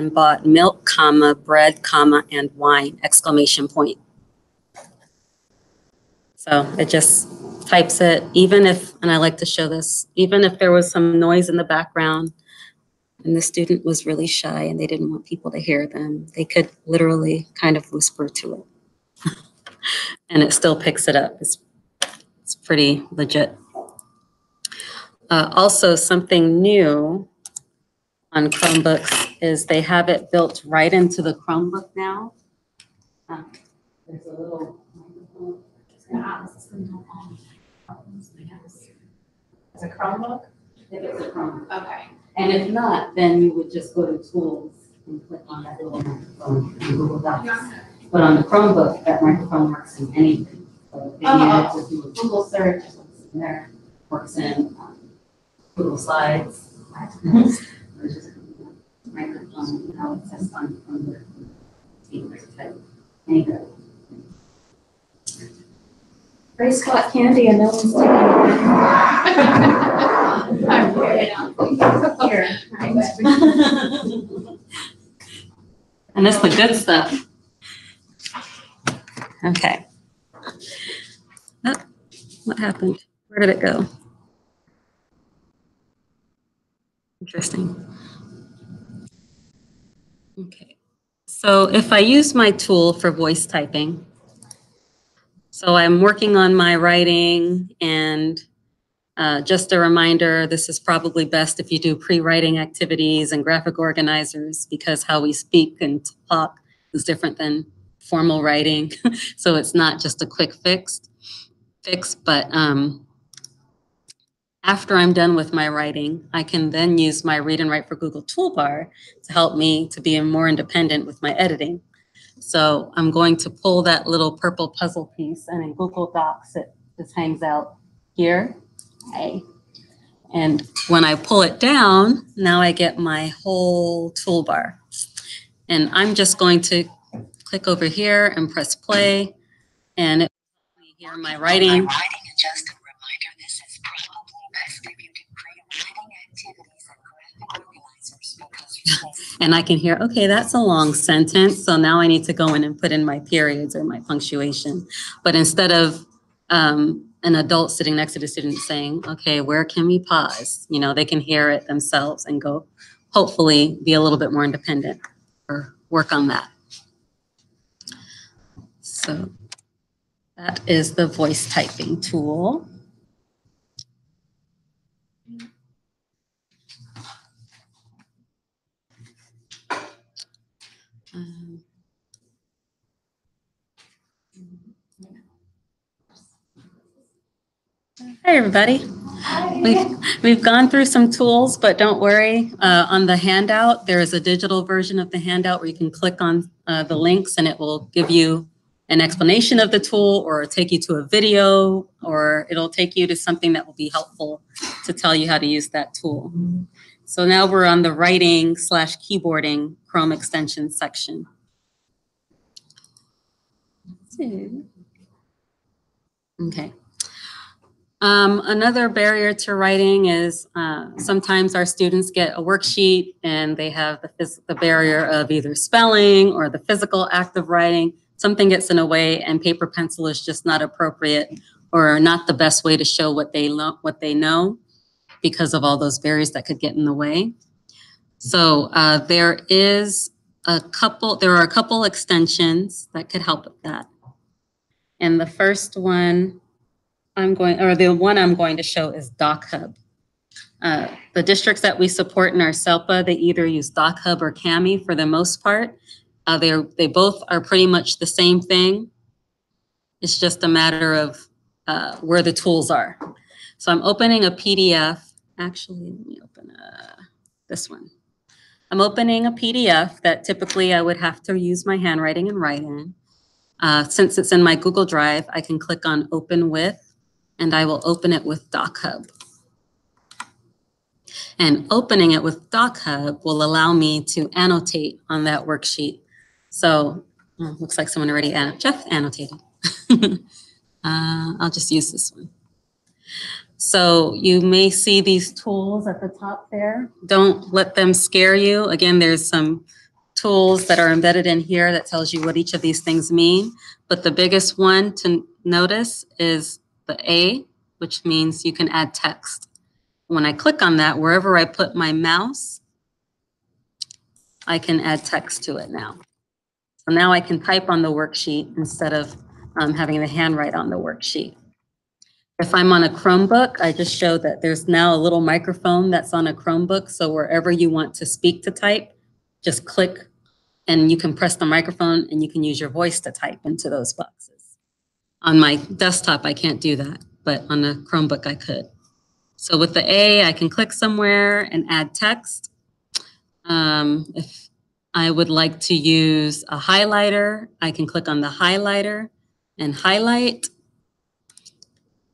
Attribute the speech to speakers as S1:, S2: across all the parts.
S1: and bought milk, comma, bread, comma, and wine, exclamation point. So it just types it, even if, and I like to show this, even if there was some noise in the background and the student was really shy and they didn't want people to hear them, they could literally kind of whisper to it. And it still picks it up. It's pretty legit. Also, something new on Chromebooks is they have it built right into the Chromebook now. There's a little microphone.
S2: It's a Chromebook?
S1: If it's a Chromebook.
S2: Okay.
S1: And if not, then you would just go to Tools and click on that little microphone in Google Docs. But on the Chromebook, that microphone works in anything. So if you needed to do a Google search, it works in there, works in Google Slides. There's just a microphone, how it says on Chromebook. Anyway. Gray Scott candy and no one's taking it.
S2: I'm here.
S1: And that's the good stuff. Okay. Oh, what happened? Where did it go? Interesting. Okay. So if I use my tool for voice typing, so I'm working on my writing, and just a reminder, this is probably best if you do pre-writing activities and graphic organizers, because how we speak and talk is different than formal writing. So it's not just a quick fix, but after I'm done with my writing, I can then use my Read and Write for Google toolbar to help me to be more independent with my editing. So I'm going to pull that little purple puzzle piece, and in Google Docs, it just hangs out here. Okay. And when I pull it down, now I get my whole toolbar. And I'm just going to click over here and press play, and it will let me hear my writing.
S3: Just a reminder, this is probably best if you can create writing activities and graphic organizers, because
S1: And I can hear, okay, that's a long sentence. So now I need to go in and put in my periods or my punctuation. But instead of an adult sitting next to the student saying, okay, where can we pause? You know, they can hear it themselves and go, hopefully be a little bit more independent or work on that. So that is the voice typing tool. Hi, everybody. We've gone through some tools, but don't worry. On the handout, there is a digital version of the handout where you can click on the links, and it will give you an explanation of the tool, or take you to a video, or it'll take you to something that will be helpful to tell you how to use that tool. So now we're on the writing/keyboarding Chrome extension section. Okay. Another barrier to writing is sometimes our students get a worksheet and they have the barrier of either spelling or the physical act of writing. Something gets in the way, and paper pencil is just not appropriate or not the best way to show what they know because of all those barriers that could get in the way. So there are a couple extensions that could help with that. And the first one the one I'm going to show is DocHub. The districts that we support in our SELPA, they either use DocHub or Cami for the most part. They both are pretty much the same thing. It's just a matter of where the tools are. So I'm opening a PDF. Actually, let me open this one. I'm opening a PDF that typically I would have to use my handwriting and write in. Since it's in my Google Drive, I can click on Open With, and I will open it with DocHub. And opening it with DocHub will allow me to annotate on that worksheet. So looks like someone already Jeff annotated. I'll just use this one. So you may see these tools at the top there. Don't let them scare you. Again, there's some tools that are embedded in here that tells you what each of these things mean. But the biggest one to notice is the A, which means you can add text. When I click on that, wherever I put my mouse, I can add text to it now. So now I can type on the worksheet instead of having the handwrite on the worksheet. If I'm on a Chromebook, I just showed that there's now a little microphone that's on a Chromebook. So wherever you want to speak to type, just click and you can press the microphone and you can use your voice to type into those boxes. On my desktop, I can't do that, but on a Chromebook, I could. So with the A, I can click somewhere and add text. If I would like to use a highlighter, I can click on the highlighter and highlight.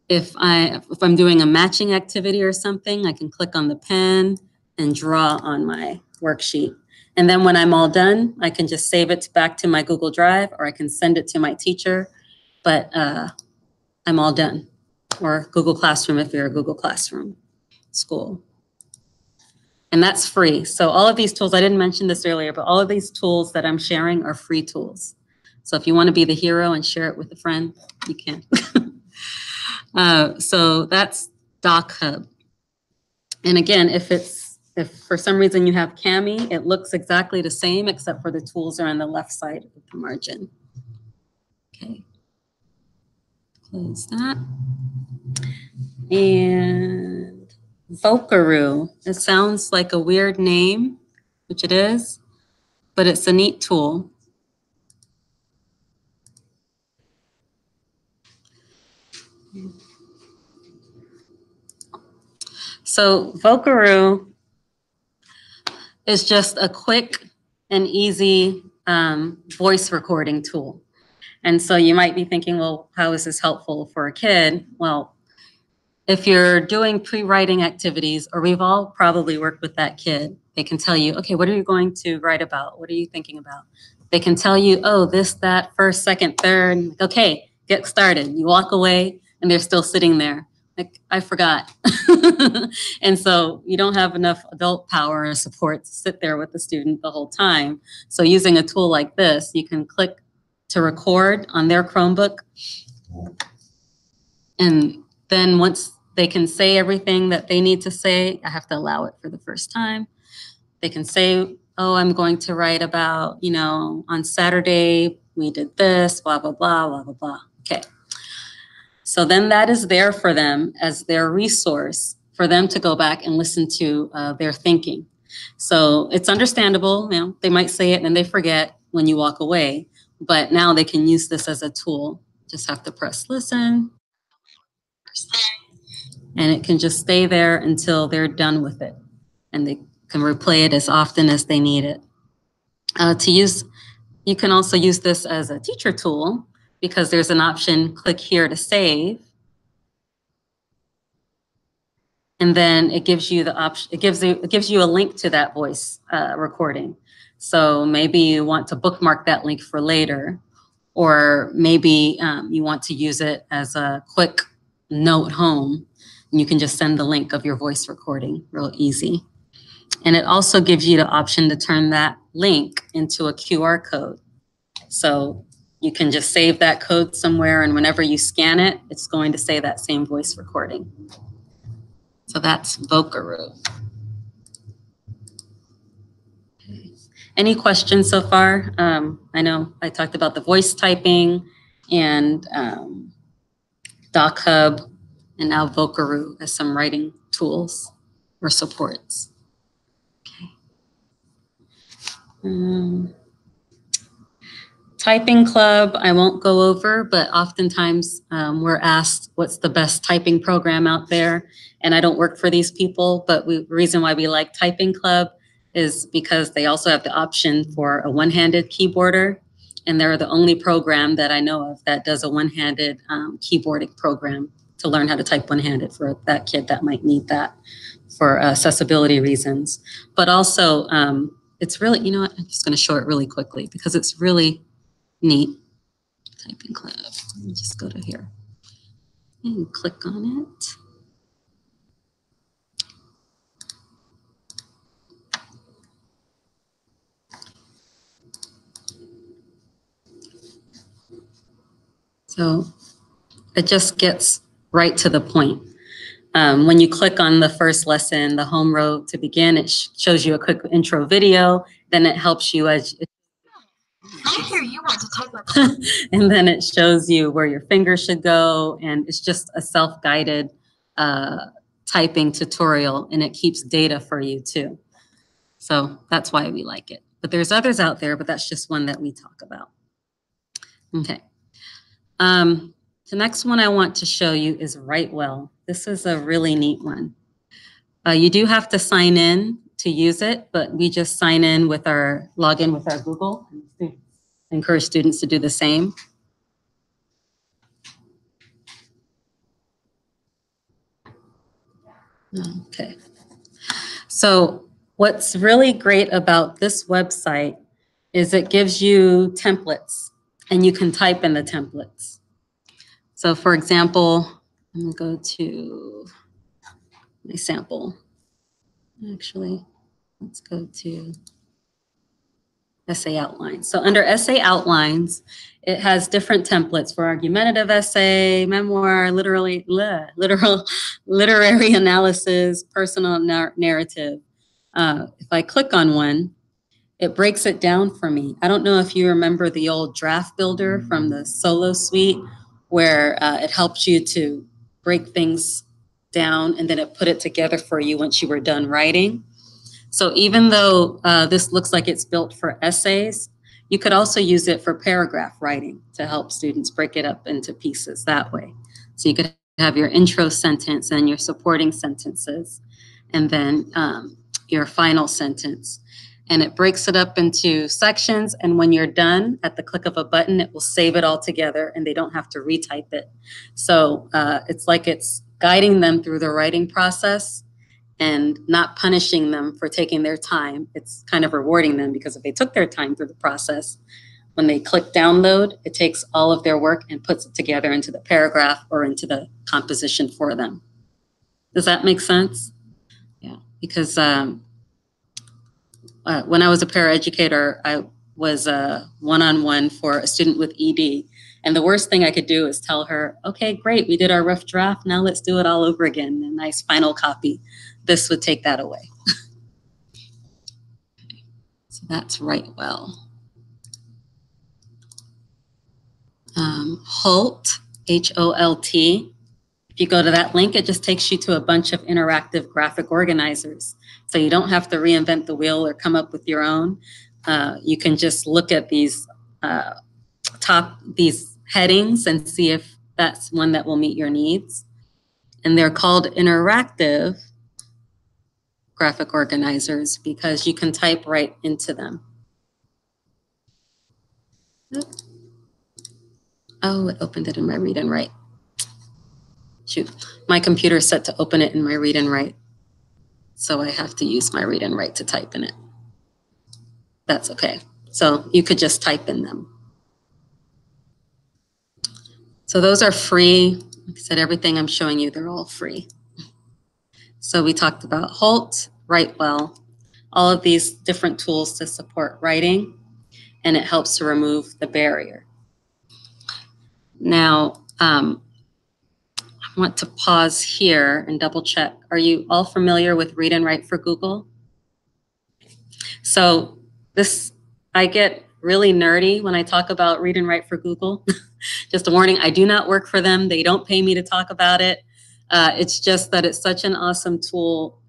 S1: If I'm doing a matching activity or something, I can click on the pen and draw on my worksheet. And then when I'm all done, I can just save it back to my Google Drive, or I can send it to my teacher, but I'm all done. Or Google Classroom if you're a Google Classroom school. And that's free. So all of these tools, I didn't mention this earlier, but all of these tools that I'm sharing are free tools. So if you want to be the hero and share it with a friend, you can. So that's Doc Hub. And again, if for some reason you have Kami, it looks exactly the same, except for the tools are on the left side of the margin. Okay, close that. And Vocaroo, it sounds like a weird name, which it is, but it's a neat tool. So Vocaroo is just a quick and easy voice recording tool. And so you might be thinking, well, how is this helpful for a kid? Well, if you're doing pre-writing activities, or we've all probably worked with that kid, they can tell you, okay, what are you going to write about? What are you thinking about? They can tell you, oh, this, that, first, second, third. Okay, get started. You walk away and they're still sitting there. Like, I forgot. And so you don't have enough adult power or support to sit there with the student the whole time. So using a tool like this, you can click to record on their Chromebook. And then once they can say everything that they need to say, I have to allow it for the first time. They can say, oh, I'm going to write about, on Saturday, we did this, blah, blah, blah, blah, blah, blah. Okay. So then that is there for them as their resource for them to go back and listen to their thinking. So it's understandable, they might say it and then they forget when you walk away, but now they can use this as a tool. Just have to press listen. And it can just stay there until they're done with it. And they can replay it as often as they need it. You can also use this as a teacher tool because there's an option, click here to save. And then it gives you the option, it gives you a link to that voice recording. So maybe you want to bookmark that link for later, or maybe you want to use it as a quick note home. And you can just send the link of your voice recording real easy. And it also gives you the option to turn that link into a QR code. So you can just save that code somewhere, and whenever you scan it, it's going to say that same voice recording. So that's Vocaroo. Okay. Any questions so far? I know I talked about the voice typing and Doc Hub, and now Vocaroo as some writing tools or supports. Okay. Typing club, I won't go over, but oftentimes we're asked what's the best typing program out there. And I don't work for these people, but the reason why we like Typing Club is because they also have the option for a one-handed keyboarder. And they're the only program that I know of that does a one-handed keyboarding program to learn how to type one-handed for that kid that might need that for accessibility reasons. But also, it's really, you know what, I'm just going to show it really quickly because it's really neat. Typing Club. Let me just go to here and click on it. So it just gets right to the point. When you click on the first lesson, the home row to begin, it shows you a quick intro video. Then it helps you as
S3: I hear you want to type with
S1: and then it shows you where your finger should go. And it's just a self-guided typing tutorial, and it keeps data for you too. So that's why we like it. But there's others out there, but that's just one that we talk about. Okay. The next one I want to show you is Write Well. This is a really neat one. You do have to sign in to use it, but we just sign in with our login with our Google. And encourage students to do the same. Okay. So what's really great about this website is it gives you templates, and you can type in the templates. So for example, I'm gonna go to my sample. Actually, let's go to essay outlines. So under essay outlines, it has different templates for argumentative essay, memoir, literary analysis, personal narrative. If I click on one, it breaks it down for me. I don't know if you remember the old draft builder from the Solo Suite, where it helps you to break things down and then it put it together for you once you were done writing. So even though this looks like it's built for essays, you could also use it for paragraph writing to help students break it up into pieces that way. So you could have your intro sentence and your supporting sentences, and then your final sentence. And it breaks it up into sections. And when you're done, at the click of a button, it will save it all together and they don't have to retype it. So it's like it's guiding them through the writing process and not punishing them for taking their time. It's kind of rewarding them, because if they took their time through the process, when they click download, it takes all of their work and puts it together into the paragraph or into the composition for them. Does that make sense? Yeah, because when I was a paraeducator, I was one-on-one for a student with ED. And the worst thing I could do is tell her, okay, great, we did our rough draft. Now let's do it all over again. A nice final copy. This would take that away. So that's Write Well. Holt, H-O-L-T. If you go to that link, it just takes you to a bunch of interactive graphic organizers. So you don't have to reinvent the wheel or come up with your own. You can just look at these these headings and see if that's one that will meet your needs. And they're called interactive graphic organizers because you can type right into them. Oh, it opened it in my read and write. Shoot, my computer is set to open it in my read and write. So I have to use my read and write to type in it. That's okay. So you could just type in them. So those are free. Like I said, everything I'm showing you, they're all free. So we talked about Holt, Write Well, all of these different tools to support writing, and it helps to remove the barrier. Now, I want to pause here and double check. Are you all familiar with Read and Write for Google? So I get really nerdy when I talk about Read and Write for Google. Just a warning, I do not work for them. They don't pay me to talk about it. It's just that it's such an awesome tool,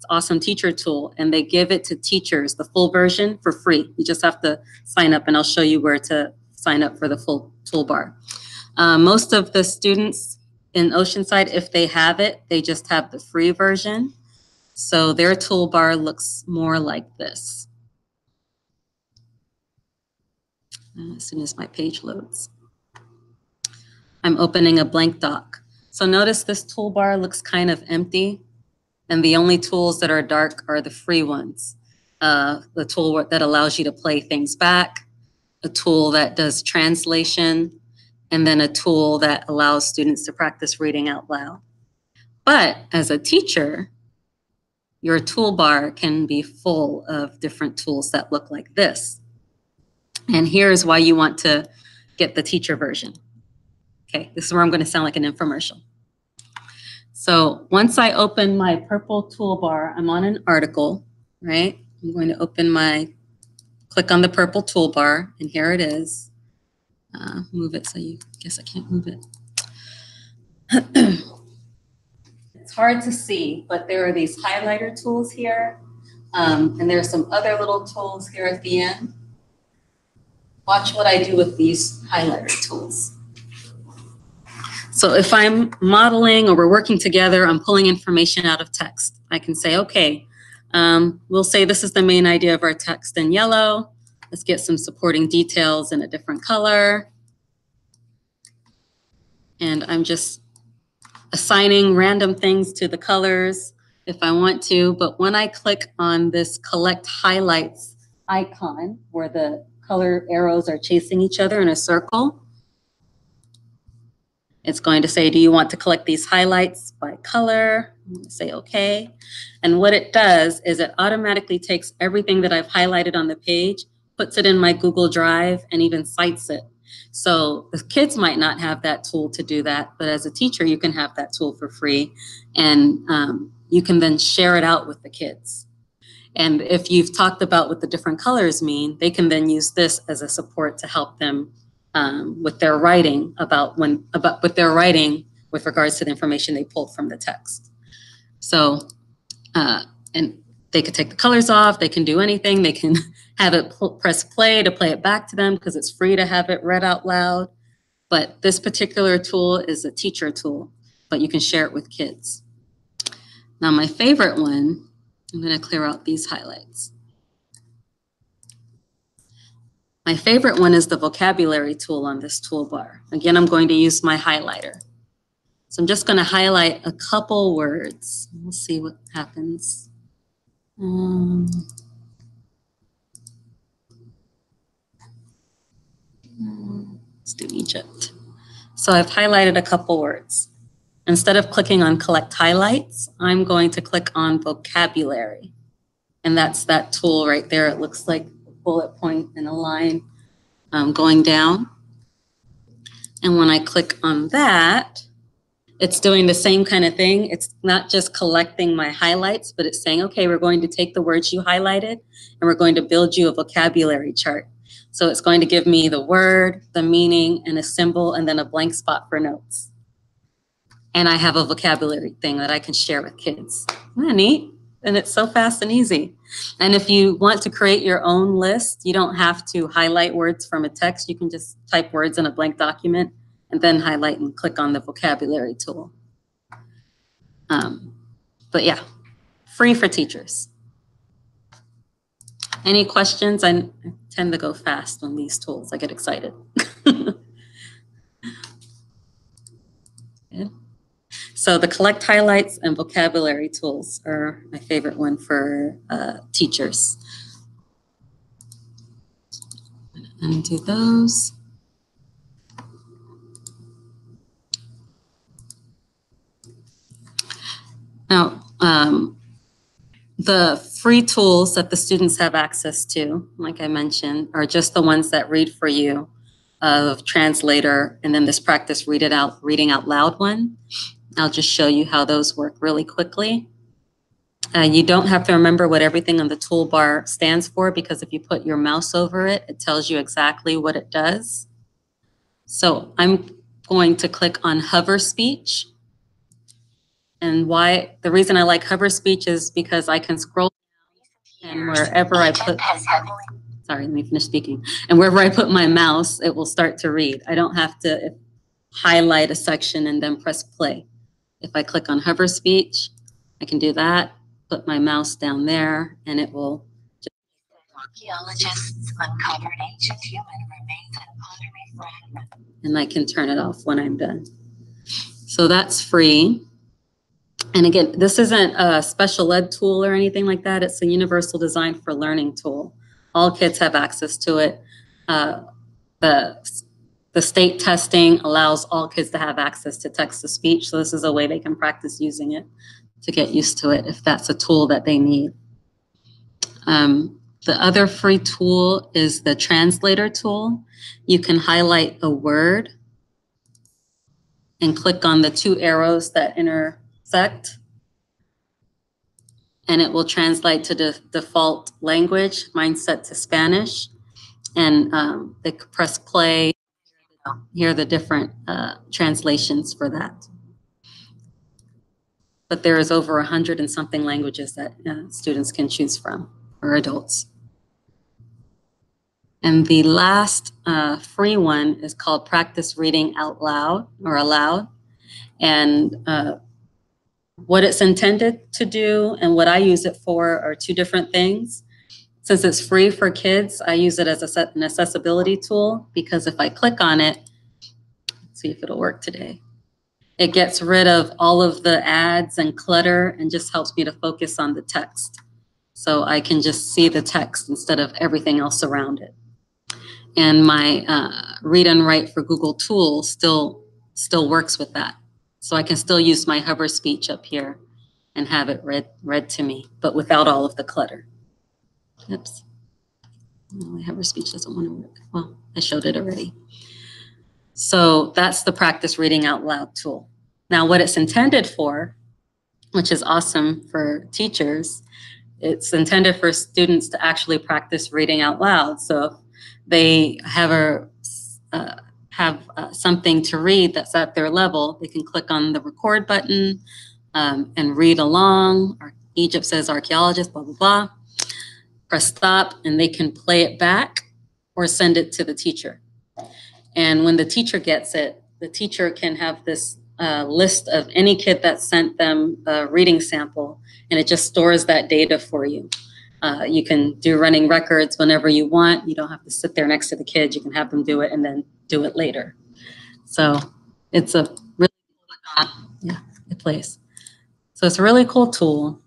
S1: awesome teacher tool, and they give it to teachers, the full version, for free. You just have to sign up, and I'll show you where to sign up for the full toolbar. Most of the students in Oceanside, if they have it, they just have the free version. So their toolbar looks more like this. As soon as my page loads. I'm opening a blank doc. So notice this toolbar looks kind of empty, and the only tools that are dark are the free ones. The tool that allows you to play things back, a tool that does translation, and then a tool that allows students to practice reading out loud. But as a teacher, your toolbar can be full of different tools that look like this. And here's why you want to get the teacher version. Okay, this is where I'm going to sound like an infomercial. So once I open my purple toolbar, I'm on an article, right? I'm going to click on the purple toolbar, and here it is. Move it so you, guess I can't move it. It's hard to see, but there are these highlighter tools here. And there's some other little tools here at the end. Watch what I do with these highlighter tools. So if I'm modeling or we're working together, I'm pulling information out of text. I can say, okay, we'll say this is the main idea of our text in yellow. Let's get some supporting details in a different color. And I'm just assigning random things to the colors if I want to. But when I click on this collect highlights icon where the color arrows are chasing each other in a circle, it's going to say, do you want to collect these highlights by color? I'm going to say okay. And what it does is it automatically takes everything that I've highlighted on the page, puts it in my Google Drive, and even cites it. So the kids might not have that tool to do that, but as a teacher, you can have that tool for free. And you can then share it out with the kids. And if you've talked about what the different colors mean, they can then use this as a support to help them with their writing with regards to the information they pulled from the text. So, and they could take the colors off, they can do anything, they can have it press play to play it back to them because it's free to have it read out loud. But this particular tool is a teacher tool, but you can share it with kids. Now my favorite one, I'm going to clear out these highlights. My favorite one is the vocabulary tool on this toolbar. Again, I'm going to use my highlighter. So I'm just going to highlight a couple words. We'll see what happens. Let's do Egypt. So I've highlighted a couple words. Instead of clicking on collect highlights, I'm going to click on vocabulary. And that's that tool right there. It looks like a bullet point and a line going down. And when I click on that, it's doing the same kind of thing. It's not just collecting my highlights, but it's saying, okay, we're going to take the words you highlighted and we're going to build you a vocabulary chart. So it's going to give me the word, the meaning, and a symbol, and then a blank spot for notes. And I have a vocabulary thing that I can share with kids. Isn't that neat? And it's so fast and easy. And if you want to create your own list, you don't have to highlight words from a text. You can just type words in a blank document and then highlight and click on the vocabulary tool. But yeah, free for teachers. Any questions? I tend to go fast on these tools. I get excited. Good. So the collect highlights and vocabulary tools are my favorite one for teachers. Undo those. Now, the free tools that the students have access to, like I mentioned, are just the ones that read for you of translator, and then this practice reading out loud one. I'll just show you how those work really quickly. You don't have to remember what everything on the toolbar stands for, because if you put your mouse over it, it tells you exactly what it does. So I'm going to click on hover speech. And the reason I like hover speech is because I can scroll and wherever I put, sorry, let me finish speaking. And wherever I put my mouse, it will start to read. I don't have to highlight a section and then press play. If I click on hover speech, I can do that, put my mouse down there, and it will just...
S3: Archaeologists uncovered ancient human remains and pottery fragments.
S1: And I can turn it off when I'm done. So that's free. And again, this isn't a special ed tool or anything like that. It's a universal design for learning tool. All kids have access to it. The state testing allows all kids to have access to text-to-speech. So this is a way they can practice using it to get used to it if that's a tool that they need. The other free tool is the translator tool. You can highlight a word and click on the two arrows that intersect. And it will translate to the default language. Mine's set to Spanish. And they could press play, hear the different translations for that. But there is over 100 and something languages that students can choose from, or adults. And the last free one is called Practice Reading Out Loud or Aloud. And what it's intended to do and what I use it for are two different things. Since it's free for kids, I use it as an accessibility tool, because if I click on it, let's see if it'll work today. It gets rid of all of the ads and clutter and just helps me to focus on the text. So I can just see the text instead of everything else around it. And my read and write for Google Tools still works with that. So I can still use my hover speech up here and have it read to me, but without all of the clutter. Oops. No, my hover speech doesn't want to work. Well, I showed it already. So that's the Practice Reading Out Loud tool. Now what it's intended for, which is awesome for teachers, it's intended for students to actually practice reading out loud. So if they have something to read that's at their level, they can click on the record button and read along. Egypt says archaeologist, blah, blah, blah. Press stop, and they can play it back or send it to the teacher. And when the teacher gets it, the teacher can have this list of any kid that sent them a reading sample, and it just stores that data for you. You can do running records whenever you want. You don't have to sit there next to the kids. You can have them do it and then do it later. So it's a really cool, yeah, it plays. So it's a really cool tool.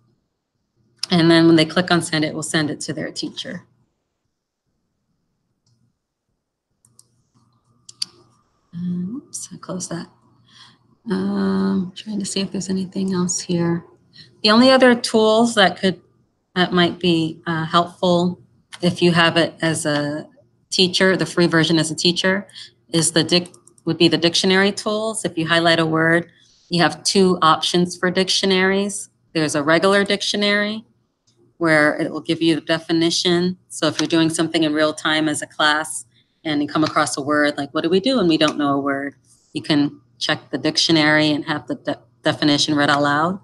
S1: And then when they click on send, it will send it to their teacher. Oops, I closed that. Trying to see if there's anything else here. The only other tools that might be helpful if you have it as a teacher, the free version as a teacher, would be the dictionary tools. If you highlight a word, you have two options for dictionaries. There's a regular dictionary where it will give you the definition. So if you're doing something in real time as a class and you come across a word, like what do we do when we don't know a word? You can check the dictionary and have the definition read out loud.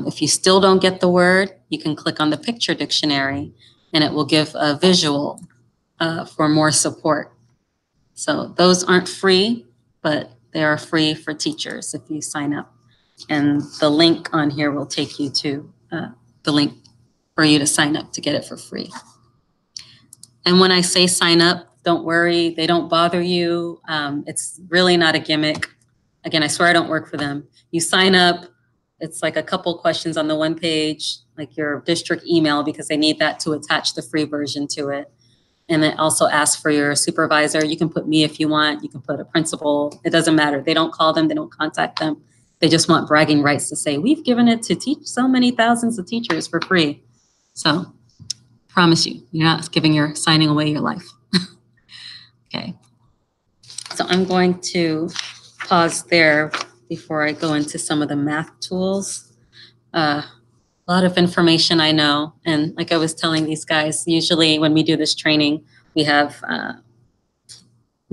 S1: If you still don't get the word, you can click on the picture dictionary and it will give a visual for more support. So those aren't free, but they are free for teachers if you sign up. And the link on here will take you to the link for you to sign up to get it for free. And when I say sign up, don't worry, they don't bother you. It's really not a gimmick. Again, I swear I don't work for them. You sign up, it's like a couple questions on the one page, like your district email, because they need that to attach the free version to it. And it also asks for your supervisor. You can put me if you want, you can put a principal, it doesn't matter. They don't call them, they don't contact them. They just want bragging rights to say, we've given it to teach so many thousands of teachers for free. So promise you, you're not signing away your life. Okay, so I'm going to pause there before I go into some of the math tools. A lot of information I know, and like I was telling these guys, usually when we do this training, we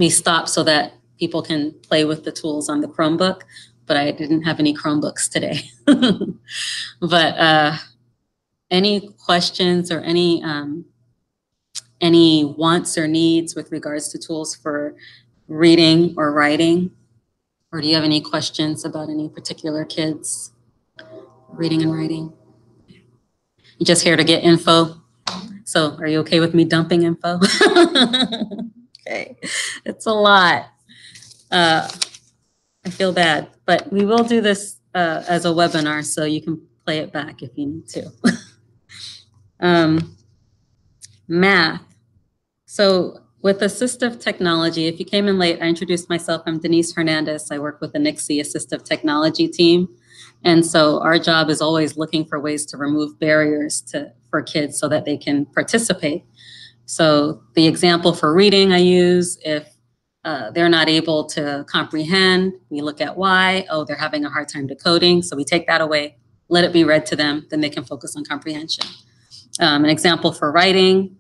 S1: stop so that people can play with the tools on the Chromebook, but I didn't have any Chromebooks today. But any questions or any wants or needs with regards to tools for reading or writing? Or do you have any questions about any particular kids reading and writing? You're just here to get info. So are you okay with me dumping info? Okay, it's a lot. I feel bad, but we will do this as a webinar, so you can play it back if you need to. Math. So with assistive technology, if you came in late, I introduced myself. I'm Denise Hernandez. I work with the NICSE assistive technology team. And so our job is always looking for ways to remove barriers for kids so that they can participate. So the example for reading I use, if they're not able to comprehend. We look at why. Oh, they're having a hard time decoding. So we take that away, let it be read to them, then they can focus on comprehension. An example for writing,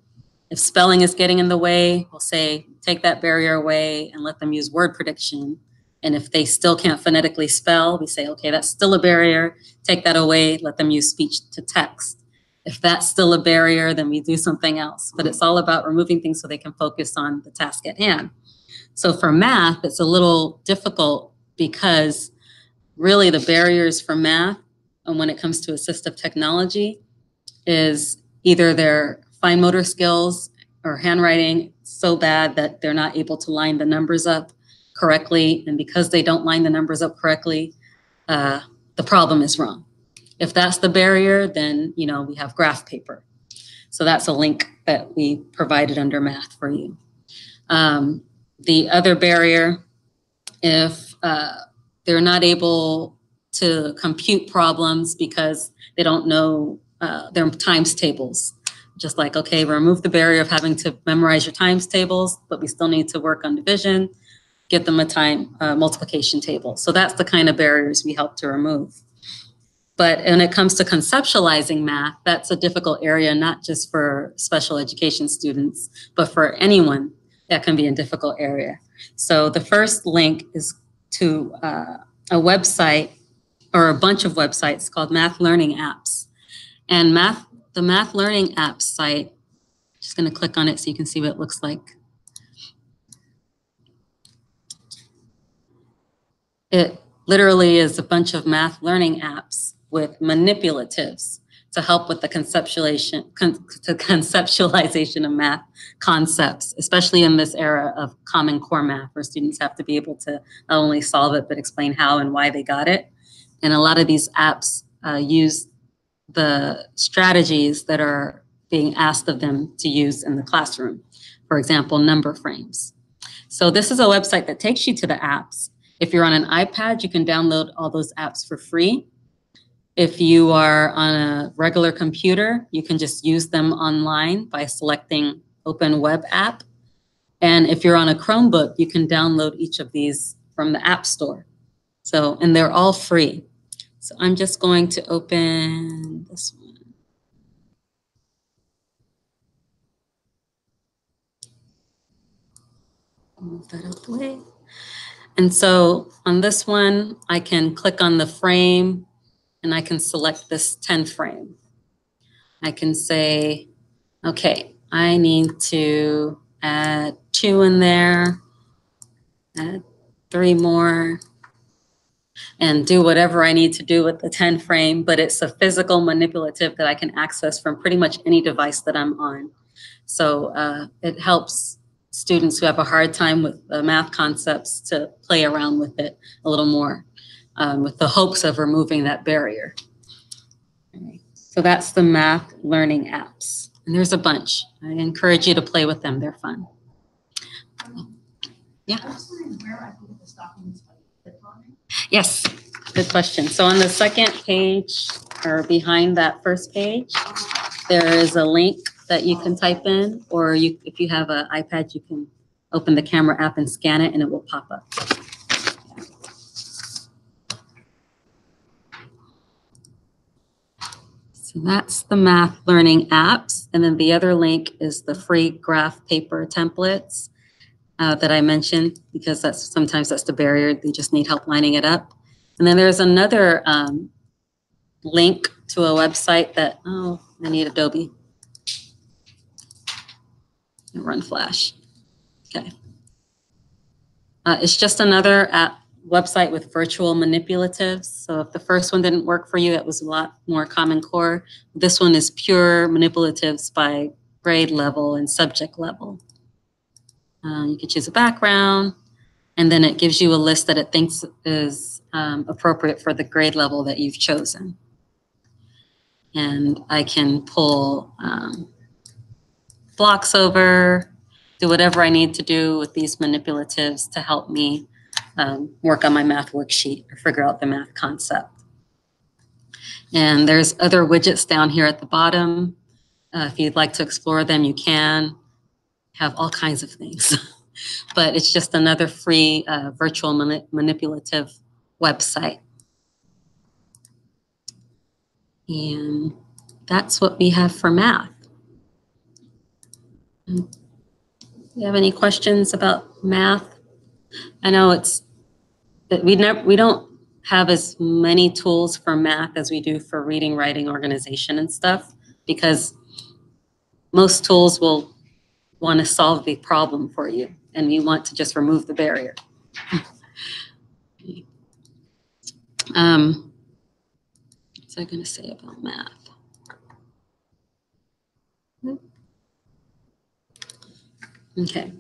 S1: if spelling is getting in the way, we'll say, take that barrier away and let them use word prediction. And if they still can't phonetically spell, we say, okay, that's still a barrier. Take that away, let them use speech to text. If that's still a barrier, then we do something else. But it's all about removing things so they can focus on the task at hand. So for math, it's a little difficult because really the barriers for math, and when it comes to assistive technology, is either their fine motor skills or handwriting so bad that they're not able to line the numbers up correctly. And because they don't line the numbers up correctly, the problem is wrong. If that's the barrier, then we have graph paper. So that's a link that we provided under math for you. The other barrier, if they're not able to compute problems because they don't know their times tables. Just like, okay, remove the barrier of having to memorize your times tables, but we still need to work on division, get them a multiplication table. So that's the kind of barriers we help to remove. But when it comes to conceptualizing math, that's a difficult area, not just for special education students, but for anyone that can be a difficult area. So the first link is to a website or a bunch of websites called Math Learning Apps. And the Math Learning Apps site, just going to click on it so you can see what it looks like. It literally is a bunch of math learning apps with manipulatives to help with the conceptualization of math concepts, especially in this era of Common Core math, where students have to be able to not only solve it, but explain how and why they got it. And a lot of these apps use the strategies that are being asked of them to use in the classroom. For example, number frames. So this is a website that takes you to the apps. If you're on an iPad, you can download all those apps for free. If you are on a regular computer, you can just use them online by selecting Open Web App. And if you're on a Chromebook, you can download each of these from the App Store. So, and they're all free. So I'm just going to open this one. Move that out the way. And so on this one, I can click on the frame and I can select this 10 frame. I can say, okay, I need to add 2 in there, add 3 more, and do whatever I need to do with the 10 frame, but it's a physical manipulative that I can access from pretty much any device that I'm on. So it helps students who have a hard time with math concepts to play around with it a little more with the hopes of removing that barrier. Okay. So that's the math learning apps. And there's a bunch. I encourage you to play with them. They're fun. Yeah.
S2: I was wondering where I can get this document by click on it.
S1: Yes, good question. So on the second page or behind that first page, there is a link that you can type in, or if you have an iPad, you can open the camera app and scan it and it will pop up. So that's the math learning apps. And then the other link is the free graph paper templates that I mentioned, because sometimes that's the barrier. They just need help lining it up. And then there's another link to a website that, I need Adobe. Run Flash. Okay. It's just another website with virtual manipulatives. So if the first one didn't work for you, it was a lot more Common Core. This one is pure manipulatives by grade level and subject level. You can choose a background, and then it gives you a list that it thinks is appropriate for the grade level that you've chosen. And I can pull blocks over, do whatever I need to do with these manipulatives to help me work on my math worksheet or figure out the math concept. And there's other widgets down here at the bottom. If you'd like to explore them, you can. Have all kinds of things. but it's just another free virtual manipulative website. And that's what we have for math. Do you have any questions about math? I know it's that we don't have as many tools for math as we do for reading, writing, organization, and stuff, because most tools will want to solve the problem for you, and you want to just remove the barrier. What's I going to say about math? Okay.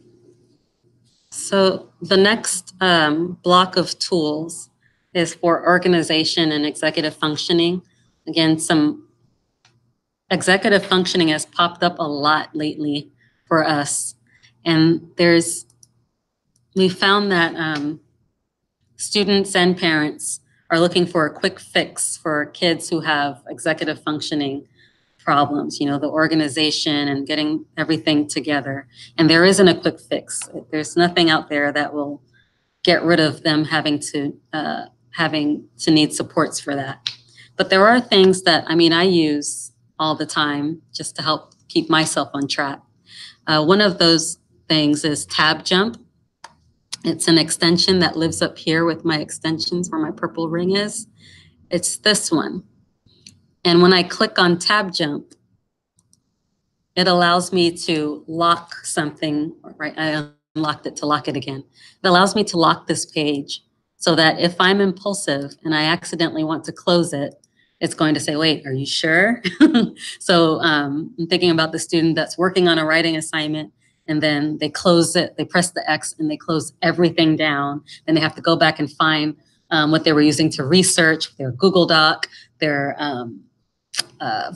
S1: So the next block of tools is for organization and executive functioning. Again, some executive functioning has popped up a lot lately for us. And we found that students and parents are looking for a quick fix for kids who have executive functioning problems, you know, the organization and getting everything together. And there isn't a quick fix. There's nothing out there that will get rid of them having to need supports for that. But there are things that, I mean, I use all the time just to help keep myself on track. One of those things is Tab Jump. It's an extension that lives up here with my extensions where my purple ring is. It's this one. And when I click on Tab Jump, it allows me to lock something, right? I unlocked it to lock it again. It allows me to lock this page so that if I'm impulsive and I accidentally want to close it, it's going to say, wait, are you sure? So I'm thinking about the student that's working on a writing assignment, and then they close it, they press the X and they close everything down. And they have to go back and find what they were using to research, their Google Doc, their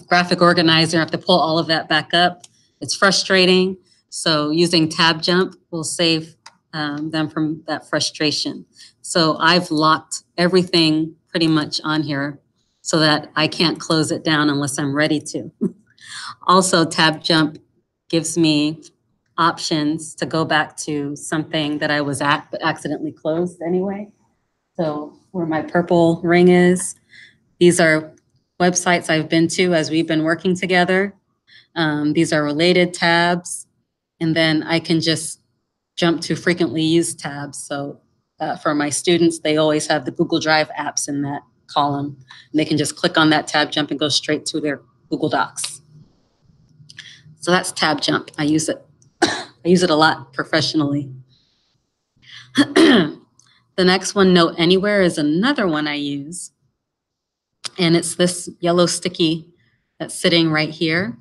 S1: graphic organizer, I have to pull all of that back up. It's frustrating. So using Tab Jump will save them from that frustration. So I've locked everything pretty much on here so that I can't close it down unless I'm ready to. Also, Tab Jump gives me options to go back to something that I was at but accidentally closed anyway. So where my purple ring is, these are websites I've been to as we've been working together. These are related tabs. And then I can just jump to frequently used tabs. So for my students, they always have the Google Drive apps in that column. And they can just click on that Tab Jump and go straight to their Google Docs. So that's Tab Jump. I use it. I use it a lot professionally. The next one, Note Anywhere, is another one I use. And it's this yellow sticky that's sitting right here.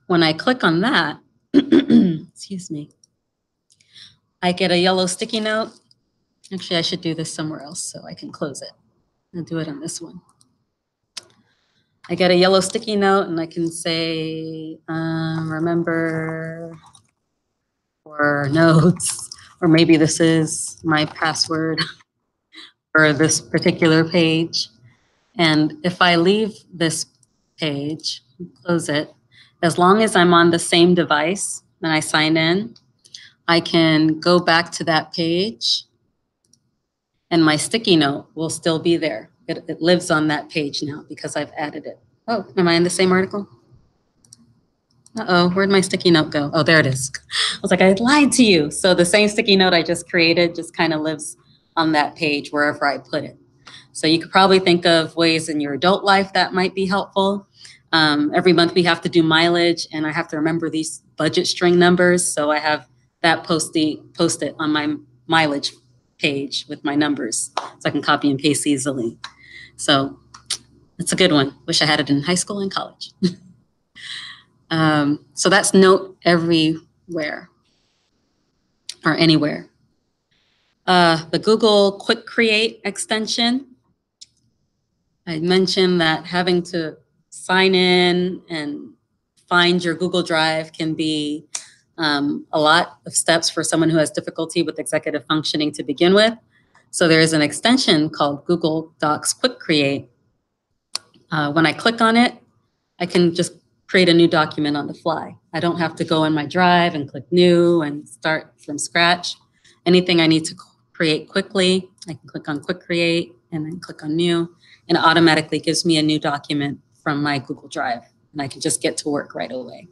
S1: When I click on that, excuse me, I get a yellow sticky note. Actually, I should do this somewhere else so I can close it. I'll do it on this one. I get a yellow sticky note and I can say, remember, or notes, or maybe this is my password for this particular page. And if I leave this page, close it, as long as I'm on the same device and I sign in, I can go back to that page and my sticky note will still be there. It lives on that page now because I've added it. Oh, am I in the same article? Uh-oh, where'd my sticky note go? Oh, there it is. I was like, I lied to you. So the same sticky note I just created just kind of lives on that page wherever I put it. So you could probably think of ways in your adult life that might be helpful. Every month we have to do mileage and I have to remember these budget string numbers. So I have that post-it on my mileage page with my numbers so I can copy and paste easily. So it's a good one. Wish I had it in high school and college. So that's Note Everywhere or anywhere. The Google Quick Create extension. I mentioned that having to sign in and find your Google Drive can be a lot of steps for someone who has difficulty with executive functioning to begin with. So there is an extension called Google Docs Quick Create. When I click on it, I can just create a new document on the fly. I don't have to go in my drive and click new and start from scratch. Anything I need to create quickly, I can click on quick create and then click on new, and it automatically gives me a new document from my Google Drive, and I can just get to work right away.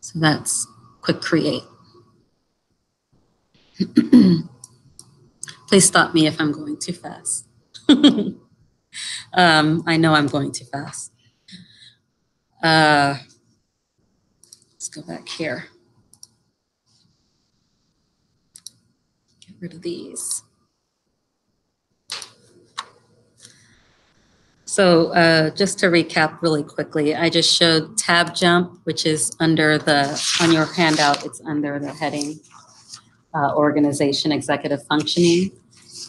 S1: So that's quick create. Please stop me if I'm going too fast. I know I'm going too fast. Let's go back here. Get rid of these. So just to recap really quickly, I just showed tab jump, which is under on your handout, it's under the heading organization, executive functioning.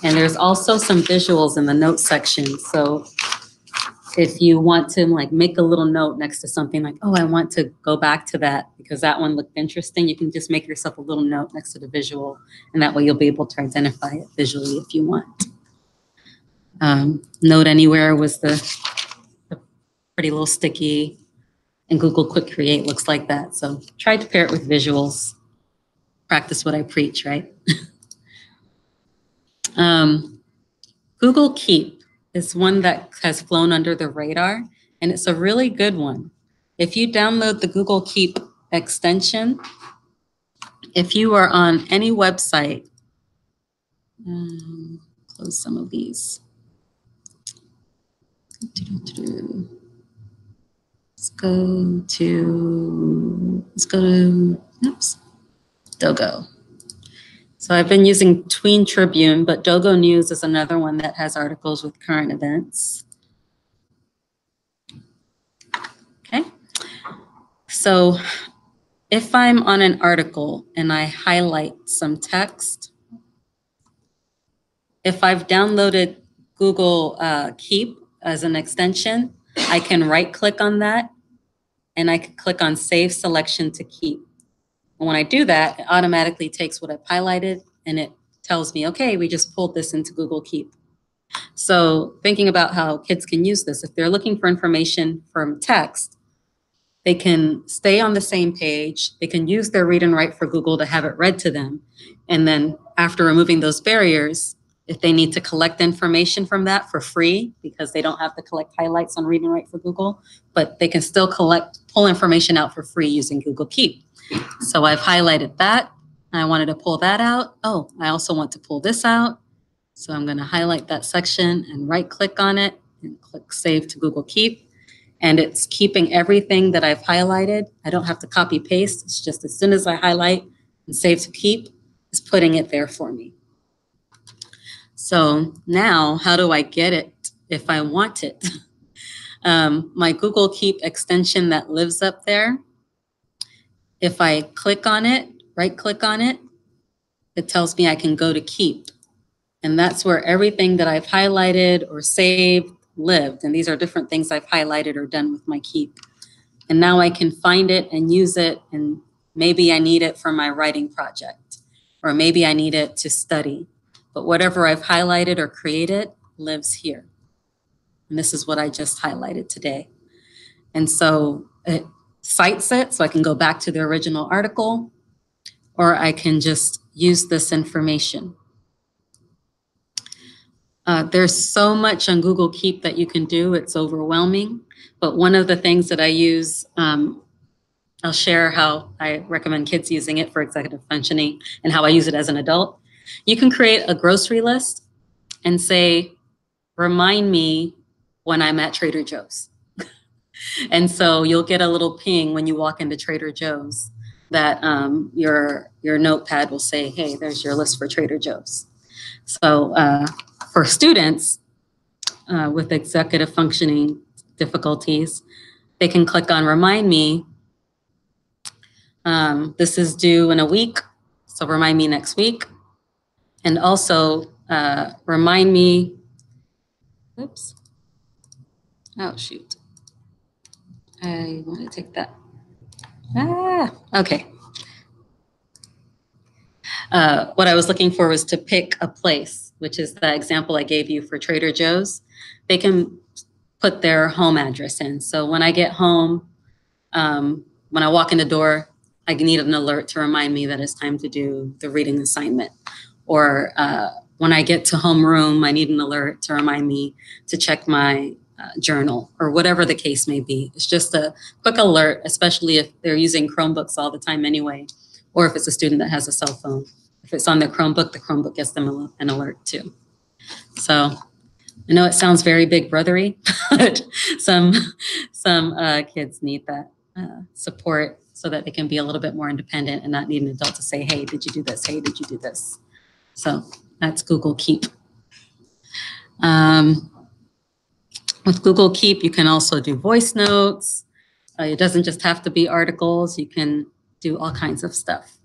S1: And there's also some visuals in the notes section. So if you want to like make a little note next to something like, oh, I want to go back to that because that one looked interesting, you can just make yourself a little note next to the visual, and that way you'll be able to identify it visually if you want. Note Anywhere was the pretty little sticky, and Google Quick Create looks like that. So try to pair it with visuals. Practice what I preach, right? Google Keep is one that has flown under the radar, and it's a really good one. If you download the Google Keep extension, if you are on any website, close some of these. Let's go to oops, Dogo. So I've been using Tween Tribune, but Dogo News is another one that has articles with current events. Okay. So if I'm on an article and I highlight some text, if I've downloaded Google Keep as an extension, I can right-click on that and I can click on Save Selection to Keep. And when I do that, it automatically takes what I've highlighted and it tells me, okay, we just pulled this into Google Keep. So thinking about how kids can use this, if they're looking for information from text, they can stay on the same page, they can use their read and write for Google to have it read to them. And then after removing those barriers, if they need to collect information from that for free, because they don't have to collect highlights on read and write for Google, but they can still pull information out for free using Google Keep. So I've highlighted that. I wanted to pull that out. Oh, I also want to pull this out. So I'm going to highlight that section and right-click on it and click Save to Google Keep. And it's keeping everything that I've highlighted. I don't have to copy paste. It's just as soon as I highlight and Save to Keep, it's putting it there for me. So now, how do I get it if I want it? My Google Keep extension that lives up there, if I click on it, right-click on it, it tells me I can go to Keep. And that's where everything that I've highlighted or saved lived. And these are different things I've highlighted or done with my Keep. And now I can find it and use it, and maybe I need it for my writing project, or maybe I need it to study. But whatever I've highlighted or created lives here. And this is what I just highlighted today. And so it cites it, so I can go back to the original article, or I can just use this information. There's so much on Google Keep that you can do. It's overwhelming. But one of the things that I use, I'll share how I recommend kids using it for executive functioning and how I use it as an adult. You can create a grocery list and say, remind me when I'm at Trader Joe's. And so you'll get a little ping when you walk into Trader Joe's that your notepad will say, hey, there's your list for Trader Joe's. So for students with executive functioning difficulties, they can click on Remind Me. This is due in a week, so remind me next week. And also remind me, oops, oh shoot. I want to take that. Okay. What I was looking for was to pick a place, which is the example I gave you for Trader Joe's. They can put their home address in. So when I get home when I walk in the door, I need an alert to remind me that it's time to do the reading assignment. Or when I get to homeroom, I need an alert to remind me to check my journal, or whatever the case may be. It's just a quick alert, especially if they're using Chromebooks all the time anyway, or if it's a student that has a cell phone. If it's on their Chromebook, the Chromebook gets them an alert too. So I know it sounds very big brothery, but some kids need that support so that they can be a little bit more independent and not need an adult to say, hey, did you do this? Hey, did you do this? So that's Google Keep. With Google Keep, you can also do voice notes. It doesn't just have to be articles. You can do all kinds of stuff.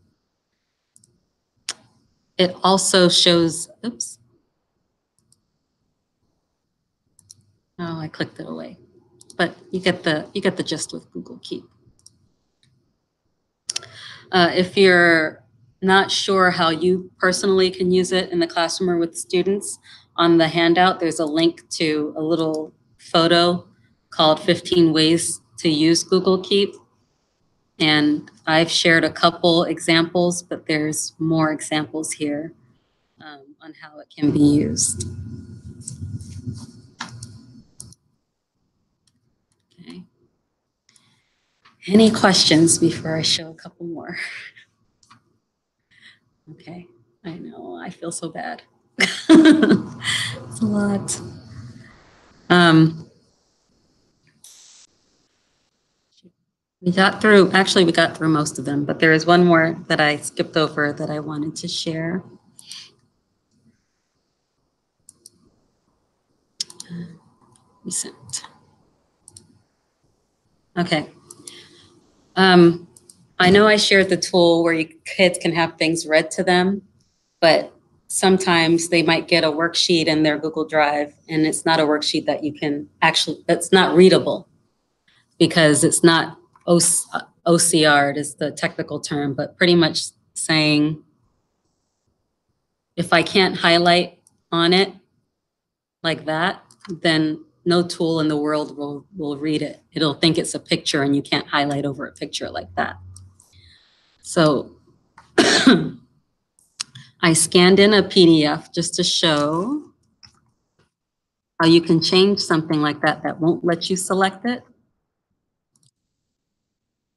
S1: It also shows, oops. Oh, I clicked it away. But you get the gist with Google Keep. If you're not sure how you personally can use it in the classroom or with students, on the handout, there's a link to a little photo called 15 Ways to Use Google Keep. And I've shared a couple examples, but there's more examples here on how it can be used. Okay. Any questions before I show a couple more? Okay, I know, I feel so bad. It's a lot. We got through most of them, but there is one more that I skipped over that I wanted to share. Recent. Okay. I know I shared the tool where kids can have things read to them, but sometimes they might get a worksheet in their Google Drive and it's not a worksheet that you can actually, that's not readable because it's not OCR is the technical term, but pretty much saying, if I can't highlight on it like that, then no tool in the world will read it. It'll think it's a picture and you can't highlight over a picture like that. So I scanned in a PDF just to show how you can change something like that won't let you select it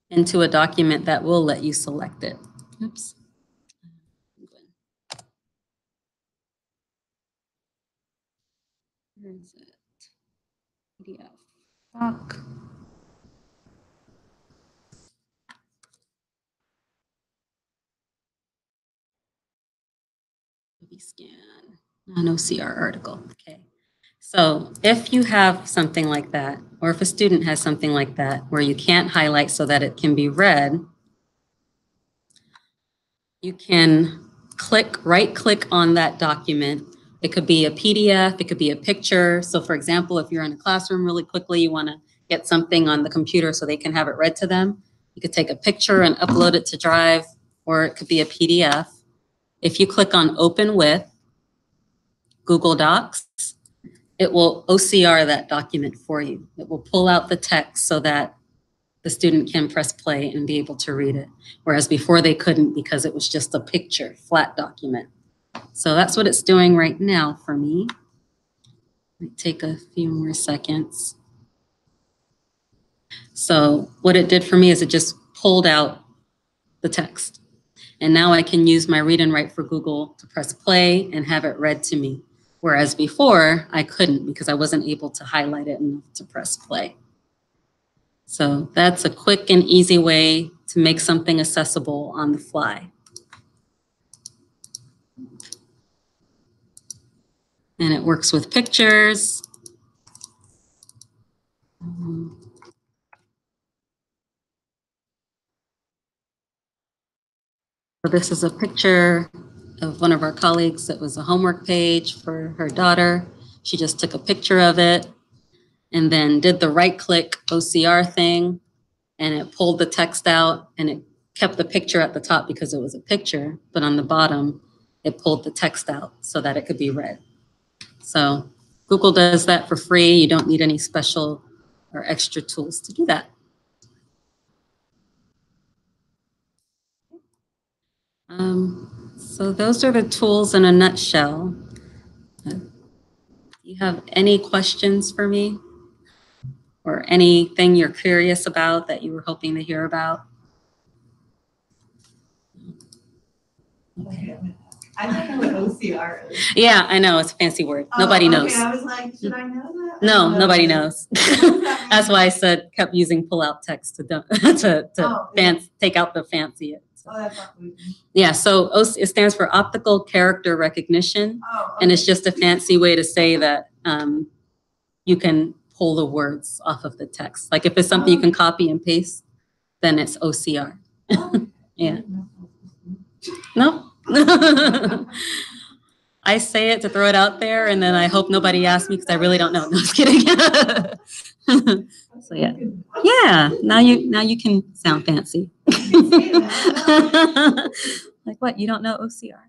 S1: into a document that will let you select it. Oops. Where is it? PDF doc. Scan, non-OCR article, okay. So if you have something like that, or if a student has something like that where you can't highlight so that it can be read, you can right-click on that document. It could be a PDF, it could be a picture. So for example, if you're in a classroom really quickly, you wanna get something on the computer so they can have it read to them, you could take a picture and upload it to Drive, or it could be a PDF. If you click on Open With Google Docs, it will OCR that document for you. It will pull out the text so that the student can press play and be able to read it. Whereas before they couldn't because it was just a picture, flat document. So that's what it's doing right now for me. Might take a few more seconds. So what it did for me is it just pulled out the text. And now I can use my read and write for Google to press play and have it read to me. Whereas before I couldn't because I wasn't able to highlight it enough to press play. So that's a quick and easy way to make something accessible on the fly. And it works with pictures. So this is a picture of one of our colleagues that was a homework page for her daughter. She just took a picture of it and then did the right-click OCR thing, and it pulled the text out, and it kept the picture at the top because it was a picture, but on the bottom, it pulled the text out so that it could be read. So Google does that for free. You don't need any special or extra tools to do that. So those are the tools in a nutshell. Do you have any questions for me? Or anything you're curious about that you were hoping to hear about?
S2: Okay. I don't know what OCR is.
S1: Yeah, I know, it's a fancy word. Nobody knows.
S2: Okay, I was like, should I know that?
S1: No, nobody knows.
S2: that
S1: That's why I said, kept using pull-out text to
S2: yeah.
S1: take out the fancy.
S2: Oh, that's not weird.
S1: Yeah, so it stands for optical character recognition,
S2: Oh,
S1: and it's
S2: okay.
S1: just a fancy way to say that you can pull the words off of the text. Like if it's something you can copy and paste, then it's OCR.
S2: Oh,
S1: Yeah. No? I say it to throw it out there, and then I hope nobody asks me because I really don't know. No, just kidding. So yeah, yeah. Now you can sound fancy. Like what? You don't know OCR?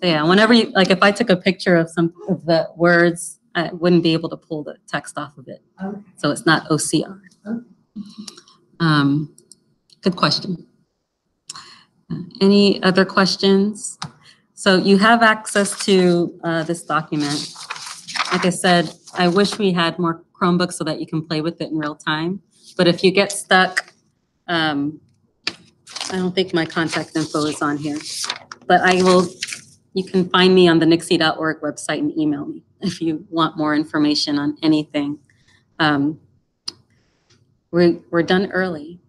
S1: So yeah, whenever you like, if I took a picture of some of the words, I wouldn't be able to pull the text off of it.
S2: Okay.
S1: So it's not OCR. Good question. Any other questions? So you have access to this document. Like I said, I wish we had more Chromebooks so that you can play with it in real time. But if you get stuck, I don't think my contact info is on here. But you can find me on the nixie.org website and email me if you want more information on anything. We're done early.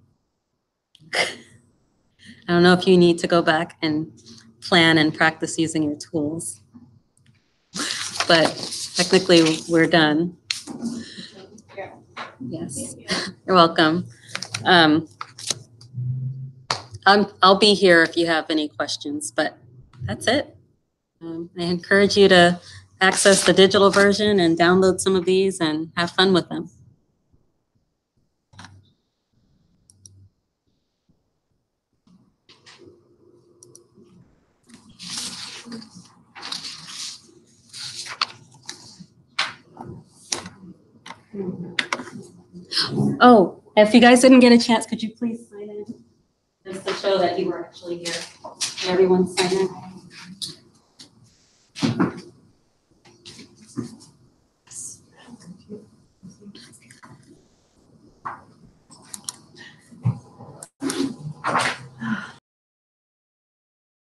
S1: I don't know if you need to go back and plan and practice using your tools, but technically we're done. Yes, you're welcome. I'll be here if you have any questions, but that's it. I encourage you to access the digital version and download some of these and have fun with them. Oh, if you guys didn't get a chance, could you please sign in? Just to show that you were actually here. Can everyone sign in?